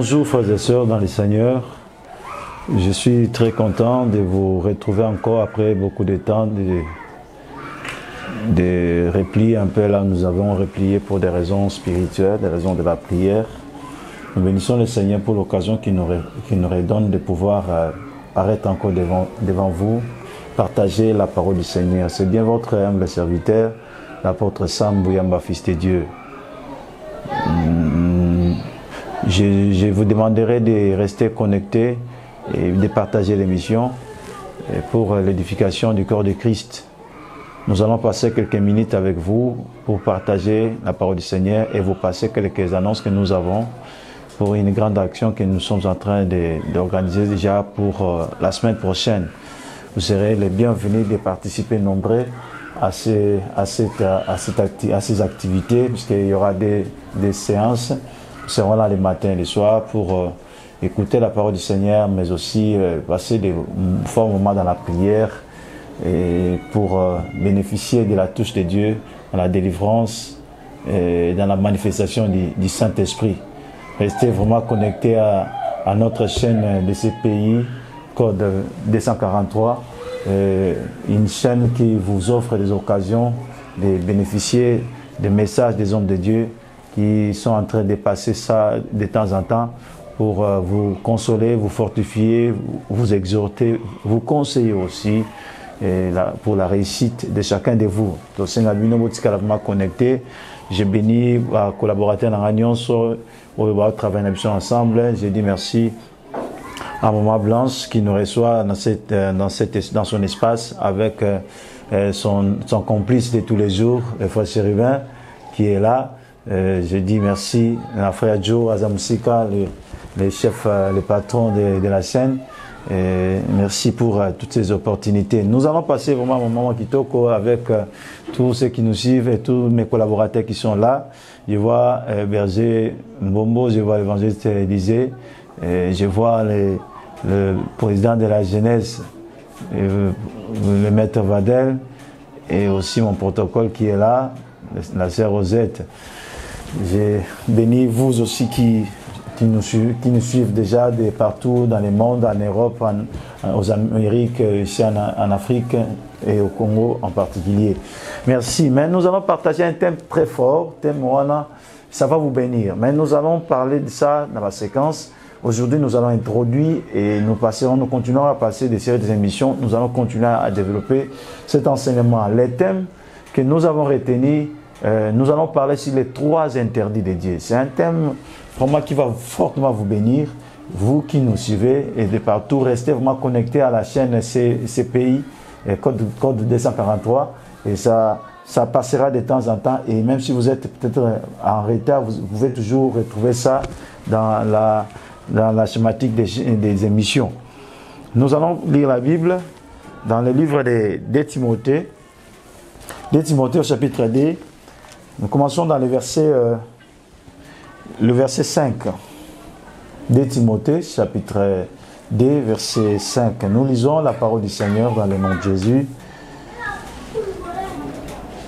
Bonjour frères et sœurs dans les Seigneurs. Je suis très content de vous retrouver encore après beaucoup de temps de repli un peu là. Nous avons replié pour des raisons spirituelles, des raisons de la prière. Nous bénissons le Seigneur pour l'occasion qu'il nous redonne de pouvoir arrêter encore devant vous, partager la parole du Seigneur. C'est bien votre humble serviteur, l'apôtre Sam Bouyamba, fils de Dieu. Je vous demanderai de rester connectés et de partager l'émission pour l'édification du corps de Christ. Nous allons passer quelques minutes avec vous pour partager la parole du Seigneur et vous passer quelques annonces que nous avons pour une grande action que nous sommes en train d'organiser déjà pour la semaine prochaine. Vous serez les bienvenus de participer nombreux à ces activités, puisqu'il y aura des séances. Nous serons là les matins et les soirs pour écouter la parole du Seigneur, mais aussi passer des forts moments dans la prière et pour bénéficier de la touche de Dieu dans la délivrance et dans la manifestation du Saint-Esprit. Restez vraiment connectés à notre chaîne de ces pays, code 243, une chaîne qui vous offre des occasions de bénéficier des messages des hommes de Dieu qui sont en train de passer ça de temps en temps pour vous consoler, vous fortifier, vous exhorter, vous conseiller aussi pour la réussite de chacun de vous. Donc, c'est un connecté. J'ai béni les collaborateurs dans l'Union sur le travail ensemble. J'ai dit merci à Maman Blanche qui nous reçoit dans son espace avec son complice de tous les jours, le frère Chérubin, qui est là. Je dis merci à frère Joe Azamsika, le chef, le patron de la chaîne. Merci pour toutes ces opportunités. Nous allons passer vraiment un moment kitoko avec tous ceux qui nous suivent et tous mes collaborateurs qui sont là. Je vois Berger Mbombo, je vois l'évangéliste Élysée, je vois le président de la jeunesse, le maître Vadel, et aussi mon protocole qui est là, la sœur Rosette. J'ai béni vous aussi qui nous suivent déjà de partout dans le monde, en Europe, aux Amériques, ici en Afrique et au Congo en particulier. Merci. Mais nous allons partager un thème très fort, thème Moana, ça va vous bénir. Mais nous allons parler de ça dans la séquence. Aujourd'hui, nous allons introduire et nous continuerons à passer des séries d'émissions. Nous allons continuer à développer cet enseignement. Les thèmes que nous avons retenus, nous allons parler sur les 3 interdits de Dieu. C'est un thème vraiment qui va fortement vous bénir, vous qui nous suivez et de partout. Restez vraiment connectés à la chaîne CPI, code 243, et ça passera de temps en temps. Et même si vous êtes peut-être en retard, vous pouvez toujours retrouver ça dans la schématique des émissions. Nous allons lire la Bible dans le livre de Timothée. De Timothée au chapitre 2. Nous commençons dans le verset 5. De Timothée, chapitre 2, verset 5. Nous lisons la parole du Seigneur dans le nom de Jésus.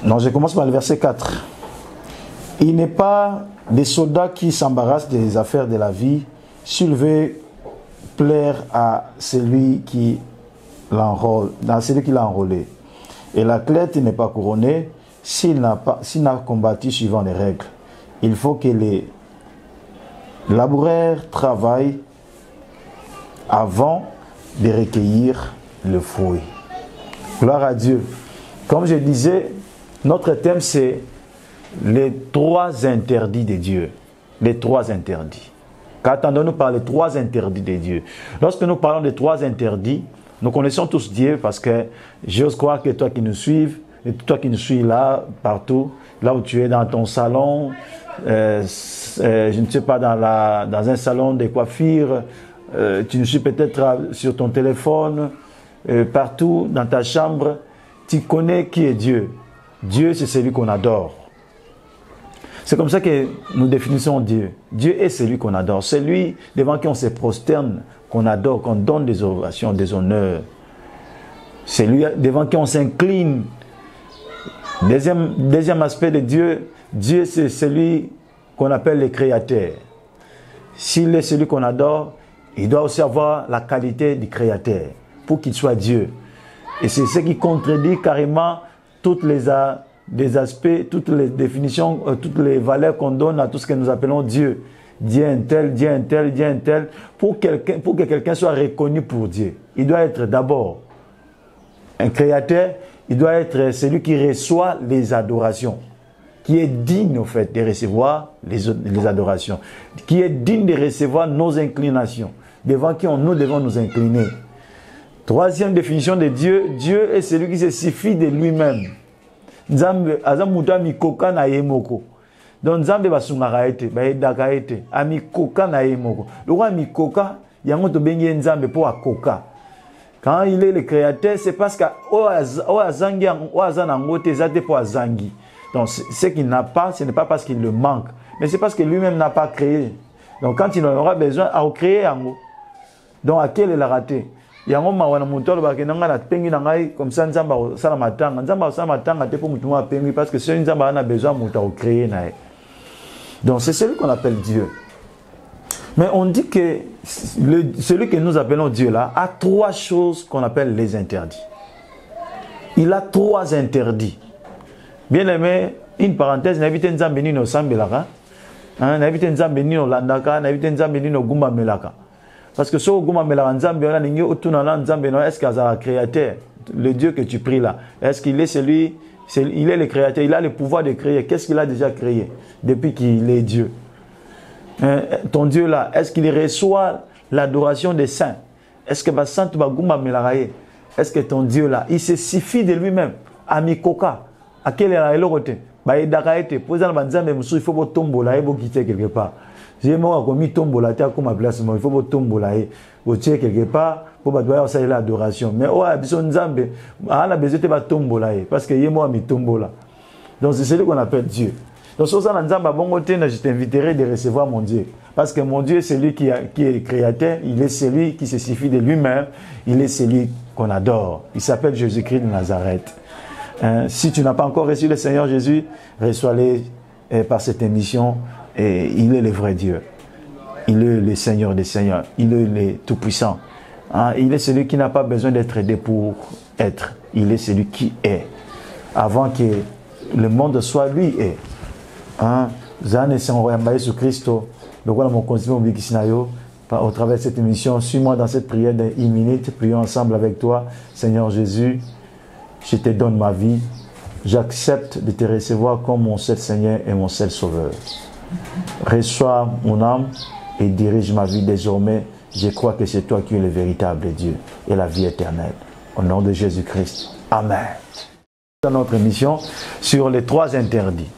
Non, je commence par le verset 4. Il n'est pas des soldats qui s'embarrassent des affaires de la vie, s'il veut plaire à celui qui l'a enrôlé. Et l'athlète n'est pas couronné s'il n'a combattu suivant les règles. Il faut que les laboureurs travaillent avant de recueillir le fruit. Gloire à Dieu. Comme je disais, notre thème c'est les 3 interdits de Dieu. Les 3 interdits. Qu'attendons-nous par les 3 interdits de Dieu? Lorsque nous parlons des 3 interdits, nous connaissons tous Dieu parce que j'ose croire que toi qui nous suives, et toi qui nous suis là, partout, là où tu es dans ton salon, je ne sais pas, dans un salon de coiffure, tu nous suis peut-être sur ton téléphone, partout dans ta chambre, tu connais qui est Dieu. Dieu, c'est celui qu'on adore. C'est comme ça que nous définissons Dieu. Dieu est celui qu'on adore. C'est lui devant qui on se prosterne, qu'on adore, qu'on donne des ovations, des honneurs. C'est lui devant qui on s'incline. Deuxième aspect de Dieu, Dieu c'est celui qu'on appelle le créateur. s'il est celui qu'on adore, il doit aussi avoir la qualité du Créateur pour qu'il soit Dieu. Et c'est ce qui contredit carrément toutes les aspects, toutes les définitions, toutes les valeurs qu'on donne à tout ce que nous appelons Dieu. Dieu un tel, Dieu un tel, Dieu un tel. Pour que quelqu'un soit reconnu pour Dieu, il doit être d'abord un créateur, il doit être celui qui reçoit les adorations, qui est digne au fait de recevoir les adorations, qui est digne de recevoir nos inclinations, devant qui nous devons nous incliner. Troisième définition de Dieu, Dieu est celui qui se suffit de lui-même. Nzambe azamuta mikoka na yemoko. Donc Nzambe basungaka ete, baedaka ete, amikoka na yemoko. Le roi mikoka, yango to bengi Nzambe po akoka. Quand il est le créateur, c'est parce que azangi azanango te zate po azangi. Donc ce qu'il n'a pas, ce n'est pas parce qu'il le manque, mais c'est parce que lui-même n'a pas créé. Donc quand il en aura besoin, à créer yango. Donc à quel est la raté? Yango mawana mutolo bakenanga na pengi na ngai comme ça nzamba sala matanga sala matanga te pour mutuma pengi parce que c'est nzamba a besoin muta au créer na. Donc c'est celui qu'on appelle Dieu. Mais on dit que celui que nous appelons Dieu là a trois choses qu'on appelle les interdits. Il a trois interdits. Bien aimé, une parenthèse, n'habite nzambe ni no sambelaka, n'habite nzambe ni no landaka, n'habite nzambe ni no gumba melaka. Parce que ce gumba melaka nzambe on a ningi otunana nzambe no est-ce qu'il a le créateur, le Dieu que tu pries là, est-ce qu'il est celui, il est le créateur, il a le pouvoir de créer. Qu'est-ce qu'il a déjà créé depuis qu'il est Dieu? Ton Dieu là, est-ce qu'il reçoit l'adoration des saints? Est-ce que basantu bagumba melaka? Est-ce que ton Dieu là, il se suffit de lui-même? Amikoka. À quel est la côté? Il faut que tombola et quitter quelque part. J'ai moi commis tombola comme ma place, il faut que tombola et quelque part pour faire l'adoration. Mais oh, besoin Nzambe, on a besoin de tombola parce que moi mi tombola. Donc c'est celui qu'on appelle Dieu. Donc sur ça Nzamba bon côté, je t'inviterai de recevoir mon Dieu parce que mon Dieu c'est lui qui est créateur, il est celui qui se suffit de lui-même, il est celui qu'on adore. Il s'appelle Jésus-Christ de Nazareth. Si tu n'as pas encore reçu le Seigneur Jésus, reçois-le par cette émission. Et il est le vrai Dieu. Il est le Seigneur des Seigneurs. Il est le Tout-Puissant. Il est celui qui n'a pas besoin d'être aidé pour être. Il est celui qui est. Avant que le monde soit, lui est. Zane Saint-Royambaye sur Christo. Donc voilà mon continent au travers de cette émission. Suis-moi dans cette prière d'une minute. Prions ensemble avec toi. Seigneur Jésus, je te donne ma vie. J'accepte de te recevoir comme mon seul Seigneur et mon seul Sauveur. Reçois mon âme et dirige ma vie désormais. Je crois que c'est toi qui es le véritable Dieu et la vie éternelle. Au nom de Jésus-Christ. Amen. Dans notre émission sur les trois interdits.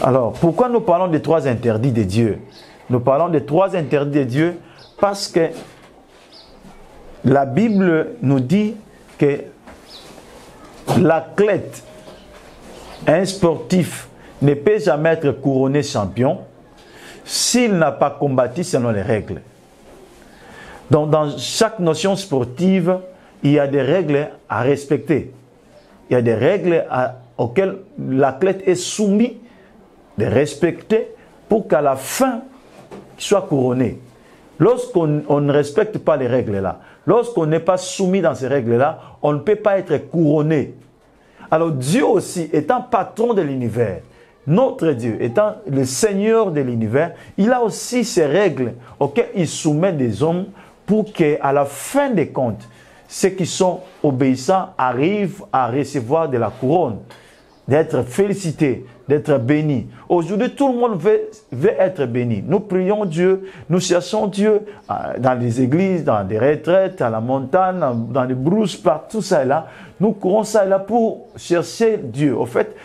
Alors, pourquoi nous parlons des trois interdits de Dieu? Nous parlons des trois interdits de Dieu parce que la Bible nous dit que l'athlète, un sportif, ne peut jamais être couronné champion s'il n'a pas combattu selon les règles. Donc, dans chaque notion sportive, il y a des règles à respecter. Il y a des règles auxquelles l'athlète est soumis de respecter pour qu'à la fin, il soit couronné. Lorsqu'on ne respecte pas les règles là, lorsqu'on n'est pas soumis dans ces règles là, on ne peut pas être couronné. Alors Dieu aussi, étant patron de l'univers, notre Dieu étant le Seigneur de l'univers, il a aussi ses règles auxquelles il soumet des hommes pour qu'à la fin des comptes, ceux qui sont obéissants arrivent à recevoir de la couronne, d'être félicités, d'être bénis. Aujourd'hui, tout le monde veut être béni. Nous prions Dieu, nous cherchons Dieu dans les églises, dans des retraites, à la montagne, dans les brousses, partout ça et là. Nous courons ça et là pour chercher Dieu. Au fait,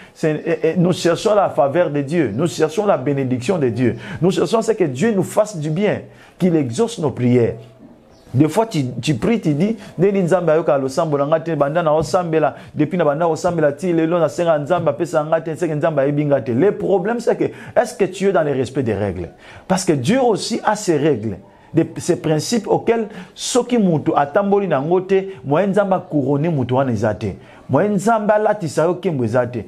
nous cherchons la faveur de Dieu. Nous cherchons la bénédiction de Dieu. Nous cherchons ce que Dieu nous fasse du bien, qu'il exauce nos prières. Des fois, tu pries, tu dis, depuis na le problème, c'est que, est-ce que tu es dans le respect des règles? Parce que Dieu aussi a ses règles. ces principes auxquels soki mutu atamboli na ngote moyen nzamba couronné mutu wana ezate moyen nzamba latisa yo kembo ezate.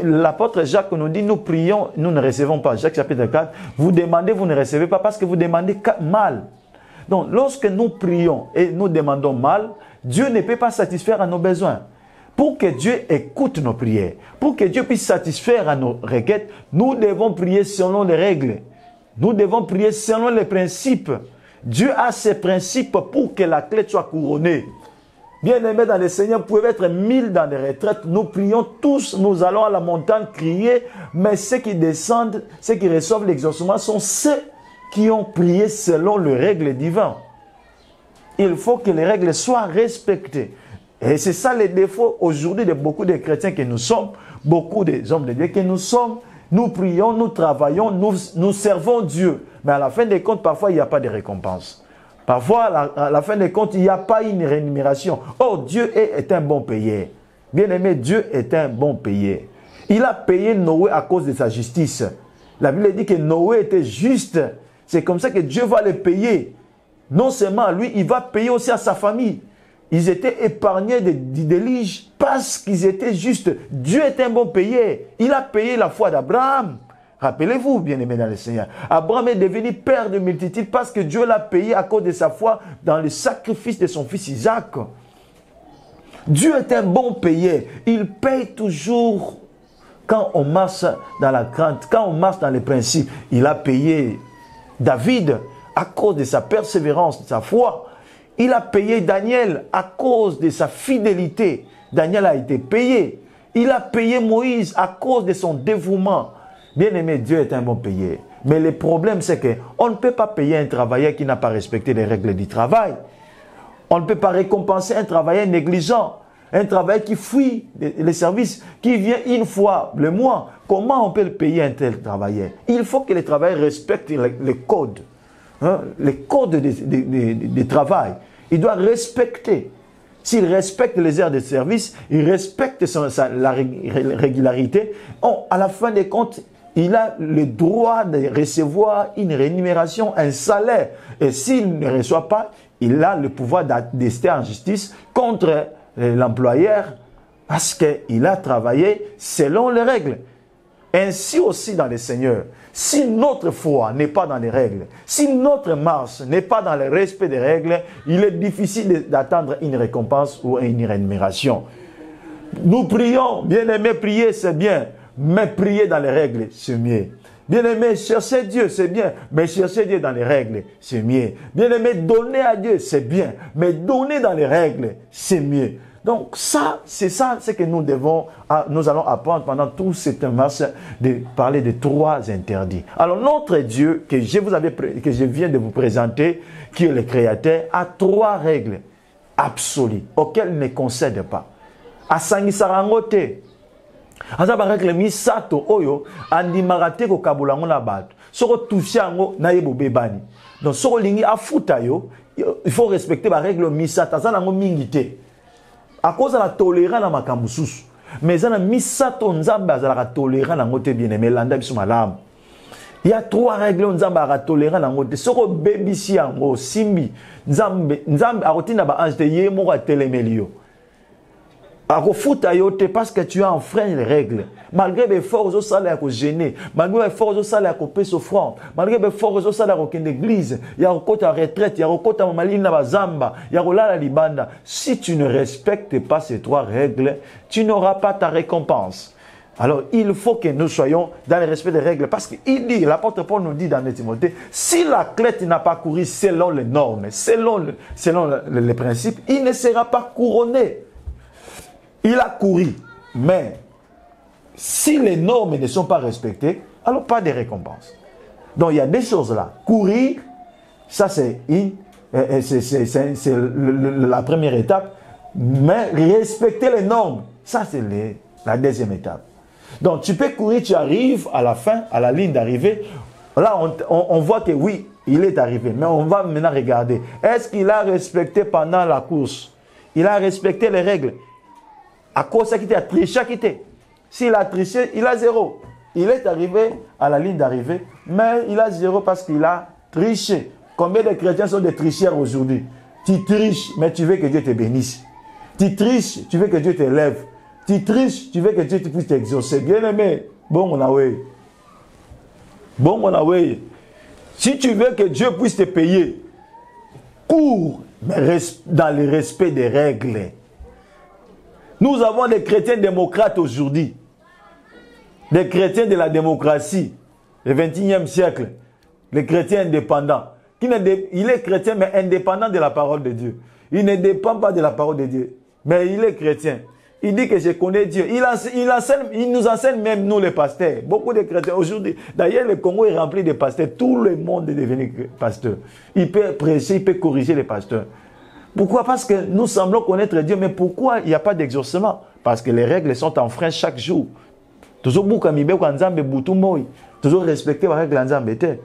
L'apôtre Jacques nous dit nous prions, nous ne recevons pas. Jacques chapitre 4, vous demandez, vous ne recevez pas parce que vous demandez mal. Donc lorsque nous prions et nous demandons mal, Dieu ne peut pas satisfaire à nos besoins. Pour que Dieu écoute nos prières, pour que Dieu puisse satisfaire à nos requêtes, nous devons prier selon les règles. Nous devons prier selon les principes. Dieu a ses principes pour que la clé soit couronnée. Bien-aimés dans le Seigneur, vous pouvez être 1000 dans les retraites. Nous prions tous, nous allons à la montagne crier, mais ceux qui descendent, ceux qui reçoivent l'exaucement sont ceux qui ont prié selon les règles divines. Il faut que les règles soient respectées. Et c'est ça le défaut aujourd'hui de beaucoup de chrétiens que nous sommes, beaucoup des hommes de Dieu que nous sommes. Nous prions, nous travaillons, nous servons Dieu. Mais à la fin des comptes, parfois, il n'y a pas de récompense. Parfois, à la fin des comptes, il n'y a pas une rémunération. Oh, Dieu est un bon payeur. Bien-aimé, Dieu est un bon payeur. Il a payé Noé à cause de sa justice. La Bible dit que Noé était juste. C'est comme ça que Dieu va le payer. Non seulement à lui, il va payer aussi à sa famille. Ils étaient épargnés du déluge parce qu'ils étaient justes. Dieu est un bon payeur. Il a payé la foi d'Abraham. Rappelez-vous, bien-aimés dans le Seigneur. Abraham est devenu père de multitudes parce que Dieu l'a payé à cause de sa foi dans le sacrifice de son fils Isaac. Dieu est un bon payeur. Il paye toujours quand on marche dans la crainte, quand on marche dans les principes. Il a payé David à cause de sa persévérance, de sa foi. Il a payé Daniel à cause de sa fidélité. Daniel a été payé. Il a payé Moïse à cause de son dévouement. Bien-aimé, Dieu est un bon payeur. Mais le problème, c'est qu'on ne peut pas payer un travailleur qui n'a pas respecté les règles du travail. On ne peut pas récompenser un travailleur négligent, un travailleur qui fuit les services, qui vient une fois le mois. Comment on peut le payer un tel travailleur? Il faut que les travailleurs respectent les codes. Les codes de travail. Il doit respecter. S'il respecte les heures de service, il respecte la régularité. À la fin des comptes, il a le droit de recevoir une rémunération, un salaire. Et s'il ne reçoit pas, il a le pouvoir d'attester en justice contre l'employeur parce qu'il a travaillé selon les règles. Ainsi aussi dans le Seigneur. Si notre foi n'est pas dans les règles, si notre marche n'est pas dans le respect des règles, il est difficile d'attendre une récompense ou une rémunération. Nous prions, bien-aimés, prier c'est bien, mais prier dans les règles c'est mieux. Bien-aimé, chercher Dieu c'est bien, mais chercher Dieu dans les règles c'est mieux. Bien-aimé, donner à Dieu c'est bien, mais donner dans les règles c'est mieux. Donc ça, c'est ce que nous allons apprendre pendant tout cette marche de parler de 3 interdits. Alors notre Dieu que je viens de vous présenter, qui est le Créateur, a 3 règles absolues auxquelles il ne concède pas. Asangisarangote. Azaba règle misato oyo andimarate ko kabulango na bato. Soko touchango na yebo bebani. Donc soko lingi afuta yo, il faut respecter la règle misato. Azanango mingite. À cause de la tolérance dans ma camusus, mais ça n'a mis ça ton nzamba à la tolérance dans côté bien aimé landa biso malam. Il y a 3 règles nzamba à tolérance dans côté. Soko baby si ango simbi nzambe a rotina ba ange te yemo a telemelio. A refuta yote parce que tu as enfreint les règles. Malgré les efforts au salaire à gêner, malgré les efforts au salaire à payer offrande, malgré les efforts au salaire à l'église, il y a encore ta retraite, il y a encore ta malina bazamba, il y a la libanda. Si tu ne respectes pas ces 3 règles, tu n'auras pas ta récompense. Alors, il faut que nous soyons dans le respect des règles. Parce qu'il dit, l'apôtre Paul nous dit dans les Timothée, si l'athlète n'a pas couru selon les normes, selon les principes, il ne sera pas couronné. Il a couru, mais si les normes ne sont pas respectées, alors pas de récompense. Donc il y a des choses là. Courir, ça c'est la première étape, mais respecter les normes, ça c'est la deuxième étape. Donc tu peux courir, tu arrives à la fin, à la ligne d'arrivée, là on voit que oui, il est arrivé, mais on va maintenant regarder. Est-ce qu'il a respecté pendant la course? Il a respecté les règles. À cause qu'il a triché, s'il a triché, il a 0. Il est arrivé à la ligne d'arrivée, mais il a 0 parce qu'il a triché. Combien de chrétiens sont des tricheurs aujourd'hui? Tu triches, mais tu veux que Dieu te bénisse. Tu triches, tu veux que Dieu t'élève. Tu triches, tu veux que Dieu puisse t'exaucer. Bien aimé, bon on a oui. Bon on a oui. Si tu veux que Dieu puisse te payer, cours mais dans le respect des règles. Nous avons des chrétiens démocrates aujourd'hui. Des chrétiens de la démocratie. Le 21e siècle. Les chrétiens indépendants. Il est chrétien mais indépendant de la parole de Dieu. Il ne dépend pas de la parole de Dieu. Mais il est chrétien. Il dit que je connais Dieu. Il nous enseigne même nous les pasteurs. Beaucoup de chrétiens aujourd'hui. D'ailleurs le Congo est rempli de pasteurs. Tout le monde est devenu pasteur. Il peut prêcher, il peut corriger les pasteurs. Pourquoi? Parce que nous semblons connaître Dieu. Mais pourquoi il n'y a pas d'exaucement? Parce que les règles sont enfreintes chaque jour. Toujours respecter les règles.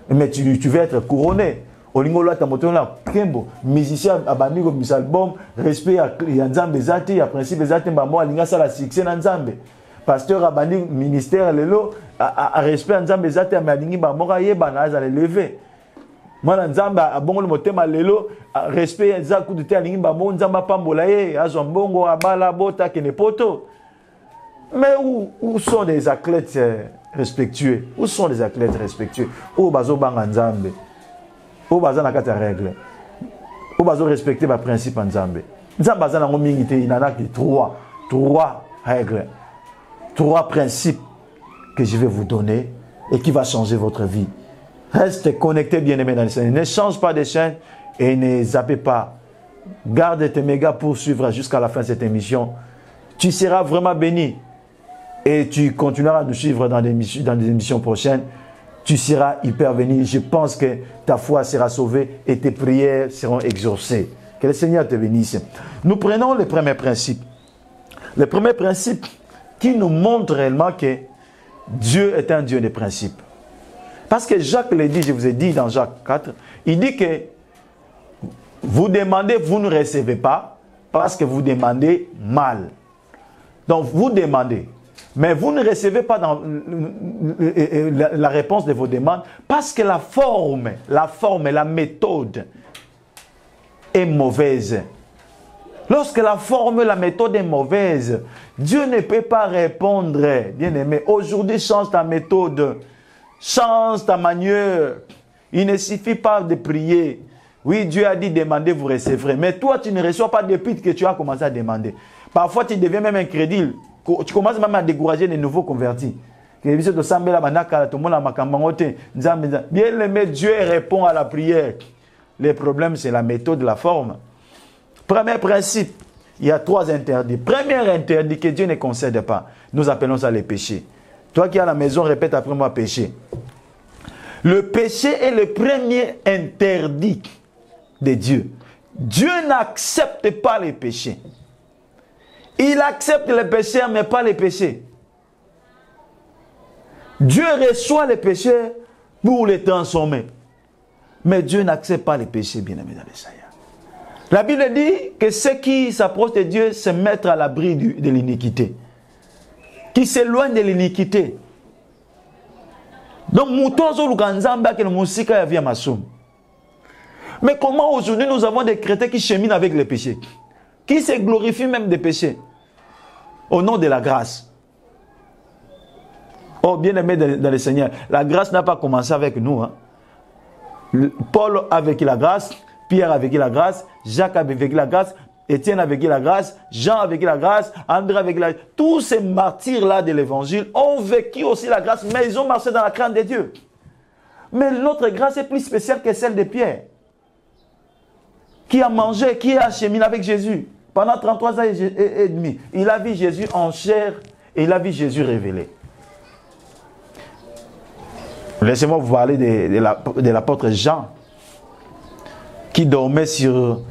Mais tu veux être couronné. Olingola tamotona kembo musicien abandiko misalbum respect ya nzambe zati ya principe zati mbamo alinga sala succès na nzambe pasteur abandi ministère lelo a respect nzambe zati ya malingi mbamo ka yeba na za lever mwana nzambe abongo motema lelo respect za kuduté alingi mbamo nzamba pambola ye azo mbongo abala bota kene poto. Mais où sont les athlètes respectueux? Où sont les athlètes respectueux? Où bazo banga nzambe? Où bazo na kata règle? Où bazo respecter les principes en nzambe? Nzambe bazo na ngomingité, il en a que trois règles, trois principes que je vais vous donner et qui va changer votre vie. Reste connecté, bien-aimé dans le Seigneur. Ne change pas de chaîne et ne zappez pas. Garde tes mégas pour suivre jusqu'à la fin de cette émission. Tu seras vraiment béni. Et tu continueras à nous suivre dans des émissions prochaines. Tu seras hyper béni. Je pense que ta foi sera sauvée et tes prières seront exaucées. Que le Seigneur te bénisse. Nous prenons le premier principe. Le premier principe qui nous montre réellement que Dieu est un Dieu de principes. Parce que Jacques le dit, je vous ai dit dans Jacques 4, il dit que vous demandez, vous ne recevez pas parce que vous demandez mal. Donc vous demandez. Mais vous ne recevez pas dans la réponse de vos demandes parce que la forme, la méthode est mauvaise. Lorsque la forme, la méthode est mauvaise, Dieu ne peut pas répondre. Bien aimé, aujourd'hui change ta méthode, change ta manière. Il ne suffit pas de prier. Oui, Dieu a dit demander, vous recevrez. Mais toi, tu ne reçois pas depuis que tu as commencé à demander. Parfois, tu deviens même incrédule. Tu commences même à décourager les nouveaux convertis. Bien aimé, Dieu répond à la prière. Le problème, c'est la méthode, la forme. Premier principe, il y a trois interdits. Premier interdit que Dieu ne concède pas. Nous appelons ça les péchés. Toi qui es à la maison, répète après moi péché. Le péché est le premier interdit de Dieu. Dieu n'accepte pas les péchés. Il accepte les péchés, mais pas les péchés. Dieu reçoit les péchés pour les transformer. Mais Dieu n'accepte pas les péchés, bien-aimés dans le Seigneur. La Bible dit que ceux qui s'approchent de Dieu se mettent à l'abri de l'iniquité. Qui s'éloignent de l'iniquité. Donc, mais comment aujourd'hui nous avons des chrétiens qui cheminent avec les péchés? Qui se glorifient même des péchés? Au nom de la grâce. Oh, bien-aimé dans le Seigneur, la grâce n'a pas commencé avec nous. Hein. Paul a vécu la grâce, Pierre a vécu la grâce, Jacques a vécu la grâce, Étienne a vécu la grâce, Jean a vécu la grâce, André a vécu la grâce. Tous ces martyrs-là de l'évangile ont vécu aussi la grâce, mais ils ont marché dans la crainte de Dieu. Mais notre grâce est plus spéciale que celle de Pierre, qui a mangé, qui a cheminé avec Jésus. Pendant 33 ans et demi, il a vu Jésus en chair et il a vu Jésus révélé. Laissez-moi vous parler de l'apôtre Jean qui dormait sur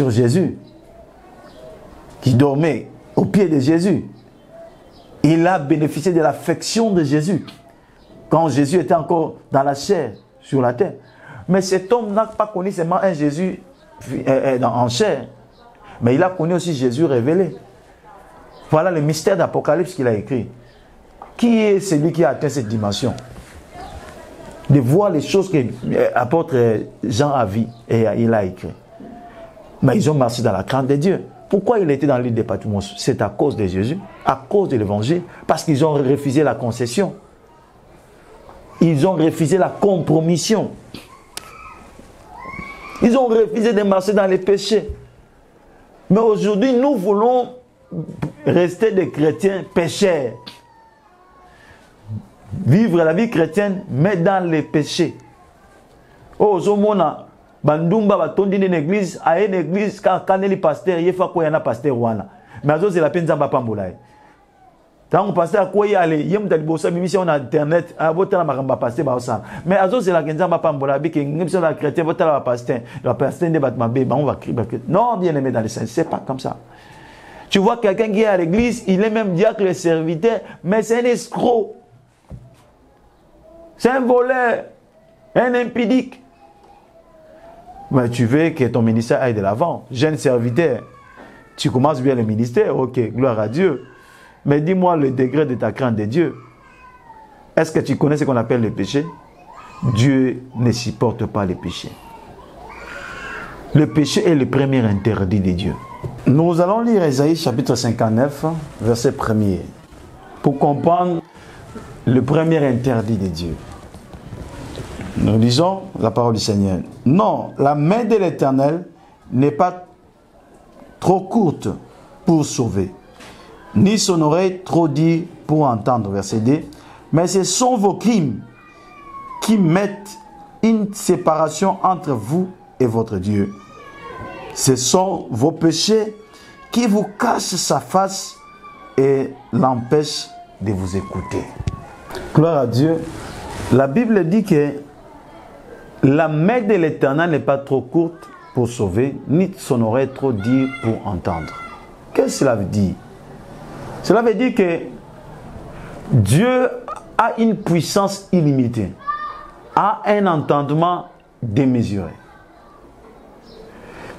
Jésus, qui dormait au pied de Jésus. Il a bénéficié de l'affection de Jésus quand Jésus était encore dans la chair, sur la terre. Mais cet homme n'a pas connu seulement un Jésus en chair, mais il a connu aussi Jésus révélé. Voilà le mystère d'Apocalypse qu'il a écrit. Qui est celui qui a atteint cette dimension? de voir les choses que l'apôtre Jean a vues et il a écrit. Mais ils ont marché dans la crainte de Dieu. Pourquoi il était dans l'île de Patmos? C'est à cause de Jésus, à cause de l'évangile, parce qu'ils ont refusé la concession. Ils ont refusé la compromission. Ils ont refusé de marcher dans les péchés. Mais aujourd'hui, nous voulons rester des chrétiens pécheurs. Vivre la vie chrétienne, mais dans les péchés. Oh, Zomona, Bandumba, Batondi, une église, à une église, quand il est pasteur, il faut qu'il y ait un pasteur. Mais c'est la peine de ne tant que pasteur quoi y aller yem tali bossa mission na internet a botala makamba pasteur ba osala mais azo c'est la kenza ma pambola bi ke ngimso la chrétien botala ba pasteur de batma be on va crier non bien aimé dans le sens c'est pas comme ça. Tu vois quelqu'un qui est à l'église, il est même diacre et serviteur, mais c'est un escroc, c'est un voleur, un impudique. Mais tu veux que ton ministère aille de l'avant, jeune serviteur, tu commences bien le ministère, ok, gloire à Dieu. Mais dis-moi le degré de ta crainte de Dieu. Est-ce que tu connais ce qu'on appelle le péché? Dieu ne supporte pas le péché. Le péché est le premier interdit de Dieu. Nous allons lire Ésaïe chapitre 59, verset 1er, pour comprendre le premier interdit de Dieu. Nous lisons la parole du Seigneur. Non, la main de l'Éternel n'est pas trop courte pour sauver, ni son oreille trop dure pour entendre, verset 2. Mais ce sont vos crimes qui mettent une séparation entre vous et votre Dieu. Ce sont vos péchés qui vous cachent sa face et l'empêchent de vous écouter. Gloire à Dieu. La Bible dit que la main de l'Éternel n'est pas trop courte pour sauver, ni son oreille trop dure pour entendre. Qu'est-ce que cela veut dire? Cela veut dire que Dieu a une puissance illimitée, a un entendement démesuré.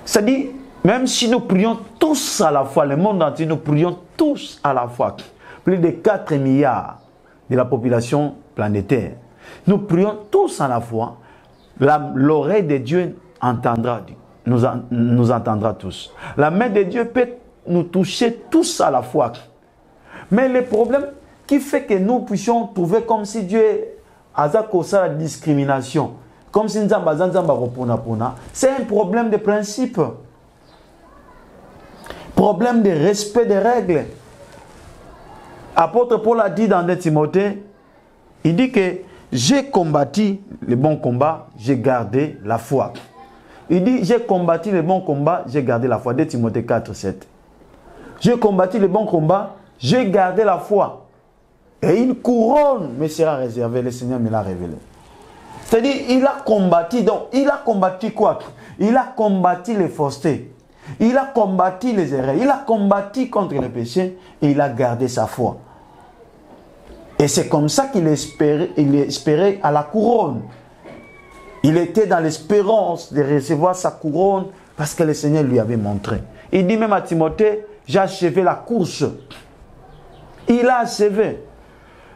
C'est-à-dire, même si nous prions tous à la fois, le monde entier, nous prions tous à la fois, plus de 4 milliards de la population planétaire, nous prions tous à la fois, l'oreille de Dieu entendra, nous entendra tous. La main de Dieu peut nous toucher tous à la fois. Mais le problème qui fait que nous puissions trouver comme si Dieu a la discrimination, comme si nous avons c'est un problème de principe. Problème de respect des règles. Apôtre Paul a dit dans 2 Timothée, il dit que j'ai combattu le bon combat, j'ai gardé la foi. Il dit j'ai combattu le bon combat, j'ai gardé la foi. 2 Timothée 4, 7. J'ai combattu le bon combat, j'ai gardé la foi. Et une couronne me sera réservée, le Seigneur me l'a révélé. C'est-à-dire, il a combattu. Donc, il a combattu quoi? Il a combattu les faussetés. Il a combattu les erreurs. Il a combattu contre le péché et il a gardé sa foi. Et c'est comme ça qu'il espérait à la couronne. Il était dans l'espérance de recevoir sa couronne parce que le Seigneur lui avait montré. Il dit même à Timothée, j'ai achevé la course. Il a achevé.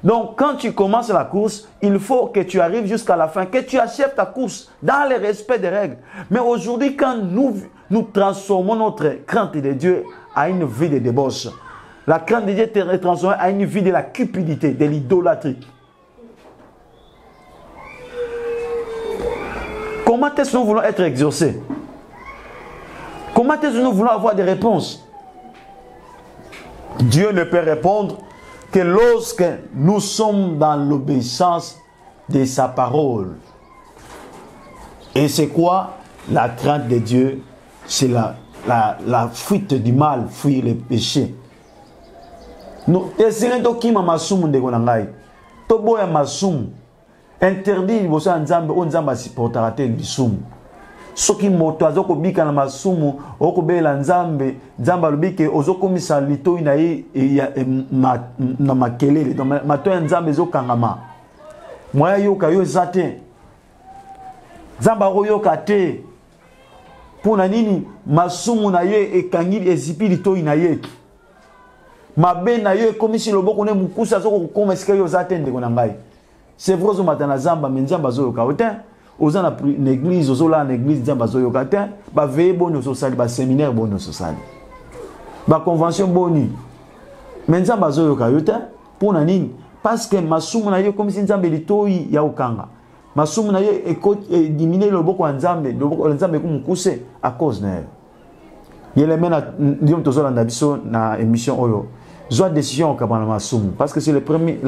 Donc, quand tu commences la course, il faut que tu arrives jusqu'à la fin, que tu achèves ta course dans le respect des règles. Mais aujourd'hui, quand nous transformons notre crainte de Dieu à une vie de débauche, la crainte de Dieu est transformée à une vie de la cupidité, de l'idolâtrie. Comment est-ce que nous voulons être exaucés? Comment est-ce que nous voulons avoir des réponses? Dieu ne peut répondre que lorsque nous sommes dans l'obéissance de sa parole. Et c'est quoi la crainte de Dieu? C'est la fuite du mal, fuir le péché. Nous essayons qui m'a soum de gonangai. Tobo ya masum interdit bosa nzambe o nzamba supportera te bisum. Soki moto azoko bika na masumu okobela nzambe nzamba lobike ozoko misa lito ina ye na makelele donc mato ya nzambe ezokangama moya yoka yo zate nzamba oyoka te pona nini masumu na ye ekangili ezipi lito ina ye mabe na ye komisi loboko ne mukusa zoko kokoma esika yo zate ndeko na ngai C'est vrai, au matin, la zamba, mais nzamba zo yoka otin. Aux ans, une église, aux là, une église, nzamba zo yoka otin. Ba veille bon social, ba séminaire bon social. Ba convention boni. Mais nzamba zo yoka otin. Pour nani? Parce que masumu na yo comme si nzambe litoi ya okanga. Masumu na yo diminuer le boko nzambe, le boko nzambe comme couser à cause na. Yele mena ndiom tozola na biso na émission oyo. Zoa décision au kabana masumu parce que c'est le premier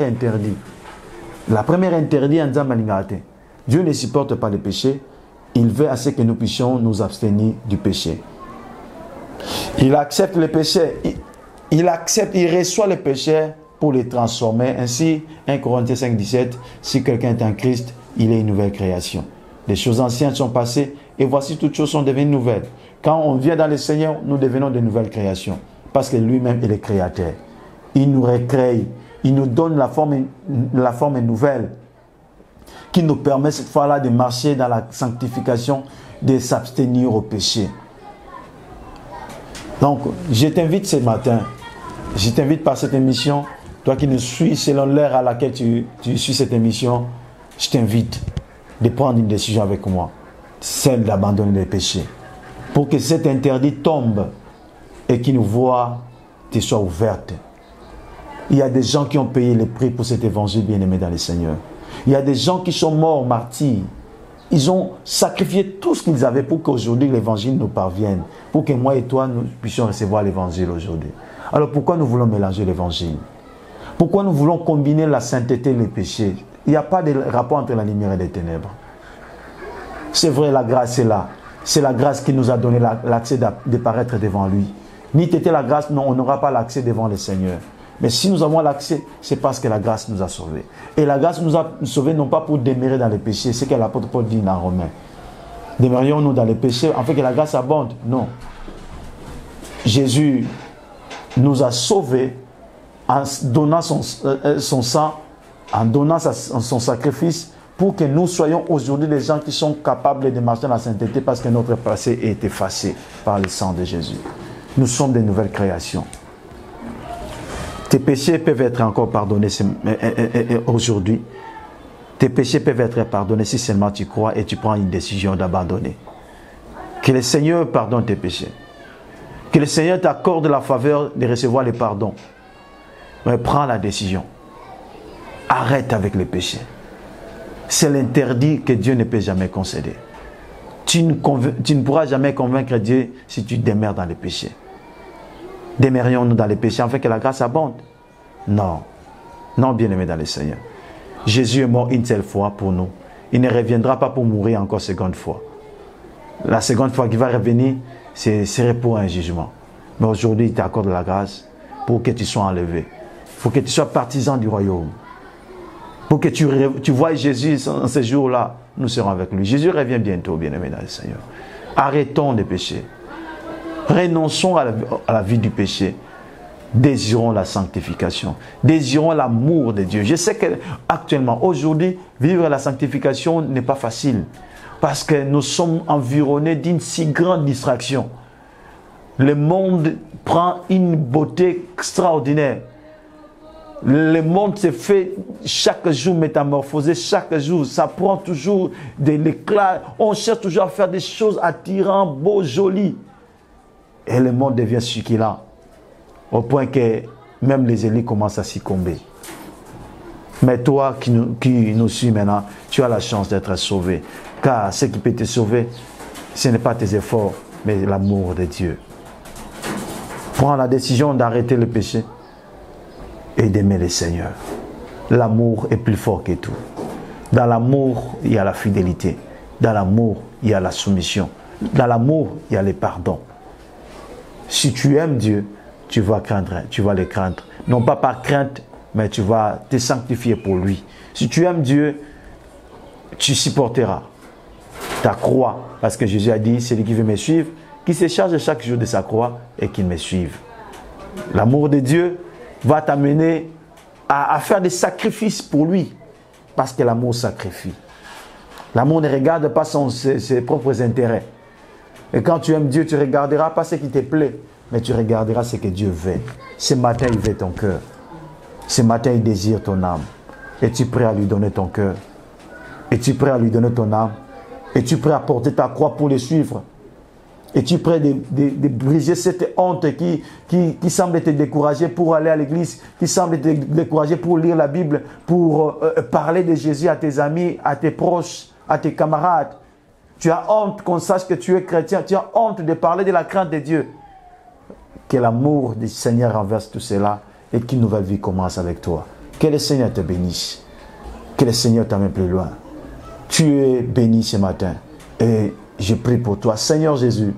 interdit. La première interdit en nzambe lingate. Dieu ne supporte pas le péché, il veut à ce que nous puissions nous abstenir du péché. Il accepte le péché, il reçoit le péché pour les transformer. Ainsi, 1 Corinthiens 5, 17, si quelqu'un est en Christ, il est une nouvelle création. Les choses anciennes sont passées et voici toutes choses sont devenues nouvelles. Quand on vient dans le Seigneur, nous devenons de nouvelles créations. Parce que lui-même est le créateur. Il nous recrée, il nous donne la forme nouvelle qui nous permet cette fois-là de marcher dans la sanctification, de s'abstenir au péché. Donc, je t'invite ce matin, je t'invite par cette émission, toi qui nous suis selon l'heure à laquelle tu suis cette émission, je t'invite de prendre une décision avec moi, celle d'abandonner les péchés, pour que cet interdit tombe et que nos voies te soient ouvertes. Il y a des gens qui ont payé le prix pour cet évangile bien-aimé dans le Seigneur. Il y a des gens qui sont morts martyrs. Ils ont sacrifié tout ce qu'ils avaient pour qu'aujourd'hui l'évangile nous parvienne, pour que moi et toi nous puissions recevoir l'évangile aujourd'hui. Alors pourquoi nous voulons mélanger l'évangile? Pourquoi nous voulons combiner la sainteté et le péché? Il n'y a pas de rapport entre la lumière et les ténèbres. C'est vrai, la grâce est là. C'est la grâce qui nous a donné l'accès de paraître devant lui. Ni t'était la grâce, non, on n'aura pas l'accès devant le Seigneur. Mais si nous avons l'accès, c'est parce que la grâce nous a sauvés. Et la grâce nous a sauvés non pas pour demeurer dans les péchés, c'est ce que l'apôtre Paul dit dans Romains. Demeurions-nous dans les péchés afin que la grâce abonde? Non. Jésus nous a sauvés en donnant son sang, en donnant son sacrifice, pour que nous soyons aujourd'hui des gens qui sont capables de marcher dans la sainteté parce que notre passé est effacé par le sang de Jésus. Nous sommes des nouvelles créations. Tes péchés peuvent être encore pardonnés aujourd'hui. Tes péchés peuvent être pardonnés si seulement tu crois et tu prends une décision d'abandonner. Que le Seigneur pardonne tes péchés. Que le Seigneur t'accorde la faveur de recevoir le pardon. Mais prends la décision. Arrête avec les péchés. C'est l'interdit que Dieu ne peut jamais concéder. Tu ne pourras jamais convaincre Dieu si tu demeures dans les péchés. Demeurions-nous dans les péchés afin que la grâce abonde? Non. Non, bien-aimé dans le Seigneur. Jésus est mort une seule fois pour nous. Il ne reviendra pas pour mourir encore seconde fois. La seconde fois qu'il va revenir, ce serait pour un jugement. Mais aujourd'hui, il t'accorde la grâce pour que tu sois enlevé. Pour que tu sois partisan du royaume. Pour que tu vois Jésus en ce jour-là, nous serons avec lui. Jésus revient bientôt, bien-aimé dans le Seigneur. Arrêtons les péchés. Renonçons à la vie du péché. Désirons la sanctification. Désirons l'amour de Dieu. Je sais qu'actuellement, aujourd'hui, vivre la sanctification n'est pas facile. Parce que nous sommes environnés d'une si grande distraction. Le monde prend une beauté extraordinaire. Le monde se fait chaque jour métamorphosé, chaque jour, ça prend toujours de l'éclat. On cherche toujours à faire des choses attirantes, beaux, jolies. Et le monde devient succulent. Au point que même les élites commencent à succomber. Mais toi qui nous suis maintenant, tu as la chance d'être sauvé. Car ce qui peut te sauver, ce n'est pas tes efforts, mais l'amour de Dieu. Prends la décision d'arrêter le péché et d'aimer le Seigneur. L'amour est plus fort que tout. Dans l'amour, il y a la fidélité. Dans l'amour, il y a la soumission. Dans l'amour, il y a le pardon. Si tu aimes Dieu, tu vas le craindre. Non pas par crainte, mais tu vas te sanctifier pour lui. Si tu aimes Dieu, tu supporteras ta croix. Parce que Jésus a dit, celui qui veut me suivre, qui se charge chaque jour de sa croix et qu'il me suive. L'amour de Dieu va t'amener à faire des sacrifices pour lui. Parce que l'amour sacrifie. L'amour ne regarde pas ses propres intérêts. Et quand tu aimes Dieu, tu ne regarderas pas ce qui te plaît, mais tu regarderas ce que Dieu veut. Ce matin, il veut ton cœur. Ce matin, il désire ton âme. Es-tu prêt à lui donner ton cœur? Es-tu prêt à lui donner ton âme? Es-tu prêt à porter ta croix pour le suivre? Es-tu prêt de briser cette honte qui semble te décourager pour aller à l'église, qui semble te décourager pour lire la Bible, pour parler de Jésus à tes amis, à tes proches, à tes camarades? Tu as honte qu'on sache que tu es chrétien. Tu as honte de parler de la crainte de Dieu. Que l'amour du Seigneur renverse tout cela et qu'une nouvelle vie commence avec toi. Que le Seigneur te bénisse. Que le Seigneur t'amène plus loin. Tu es béni ce matin. Et je prie pour toi, Seigneur Jésus,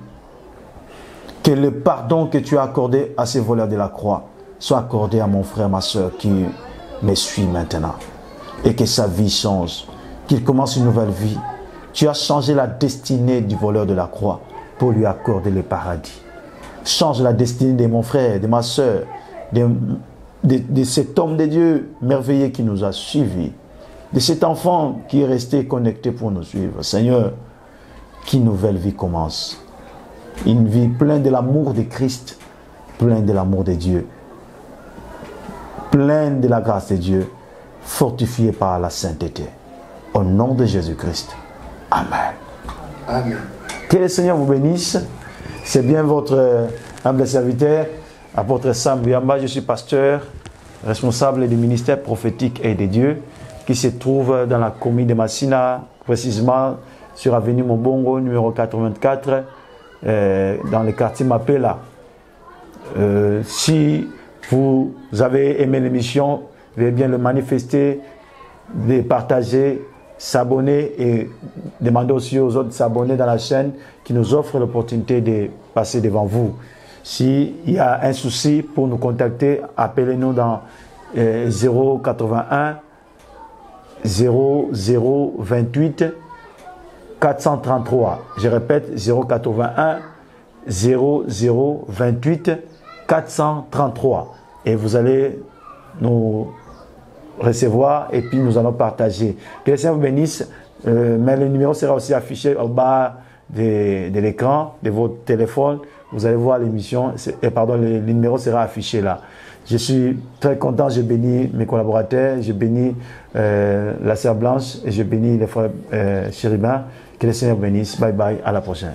que le pardon que tu as accordé à ces voleurs de la croix soit accordé à mon frère, ma soeur qui me suit maintenant. Et que sa vie change. Qu'il commence une nouvelle vie. Tu as changé la destinée du voleur de la croix pour lui accorder le paradis. Change la destinée de mon frère, de ma soeur, de cet homme de Dieu merveilleux qui nous a suivis, de cet enfant qui est resté connecté pour nous suivre. Seigneur, qu'une nouvelle vie commence. Une vie pleine de l'amour de Christ, pleine de l'amour de Dieu, pleine de la grâce de Dieu, fortifiée par la sainteté. Au nom de Jésus-Christ. Amen. Amen. Que le Seigneur vous bénisse. C'est bien votre humble serviteur, apôtre Sam Biamba. Je suis pasteur, responsable du ministère prophétique et de Dieu, qui se trouve dans la commune de Massina, précisément sur avenue Mombongo, numéro 84, dans le quartier Mapela. Si vous avez aimé l'émission, veuillez bien le manifester, de partager, s'abonner et demander aussi aux autres de s'abonner dans la chaîne qui nous offre l'opportunité de passer devant vous. S'il y a un souci pour nous contacter, appelez-nous dans 081 0028 433. Je répète, 081 0028 433. Et vous allez nous recevoir et puis nous allons partager. Que le Seigneur vous bénisse. Mais le numéro sera aussi affiché au bas de l'écran de votre téléphone. Vous allez voir l'émission, le numéro sera affiché là. Je suis très content, je bénis mes collaborateurs, je bénis la sœur Blanche et je bénis les frères chérubins. Que le Seigneur vous bénisse. Bye bye, à la prochaine.